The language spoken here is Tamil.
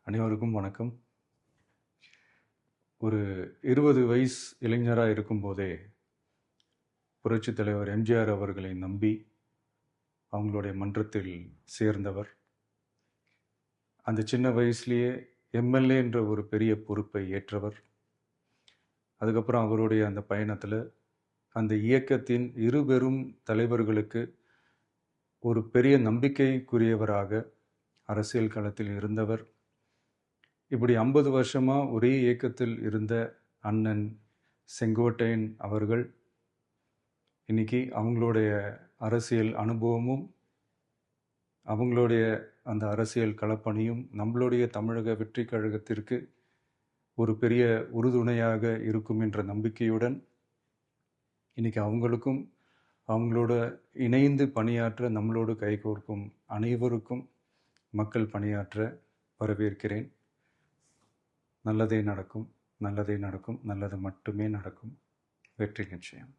அனைவருக்கும் வணக்கம். ஒரு 20 வயசு இளைஞராக இருக்கும்போதே புரட்சித் தலைவர் எம்ஜிஆர் அவர்களை நம்பி அவங்களுடைய மன்றத்தில் சேர்ந்தவர். அந்த சின்ன வயசுலேயே எம்எல்ஏ என்ற ஒரு பெரிய பொறுப்பை ஏற்றவர். அதுக்கப்புறம் அவருடைய அந்த பயணத்தில் அந்த இயக்கத்தின் இருபெரும் தலைவர்களுக்கு ஒரு பெரிய நம்பிக்கைக்குரியவராக அரசியல் களத்தில் இருந்தவர். இப்படி 50 வருஷமாக ஒரே இயக்கத்தில் இருந்த அண்ணன் செங்கோட்டையன் அவர்கள் இன்னைக்கு அவங்களுடைய அரசியல் அனுபவமும் அவங்களுடைய அந்த அரசியல் களப்பணியும் நம்மளுடைய தமிழக வெற்றி கழகத்திற்கு ஒரு பெரிய உறுதுணையாக இருக்கும் என்ற நம்பிக்கையுடன் இன்னைக்கு அவங்களுக்கும் அவங்களோட இணைந்து பணியாற்ற நம்மளோடு கைகோர்க்கும் அனைவருக்கும் மக்கள் பணியாற்ற வரவேற்கிறேன். நல்லதே நடக்கும், நல்லதே நடக்கும், நல்லது மட்டுமே நடக்கும். வெற்றி நிச்சயம்.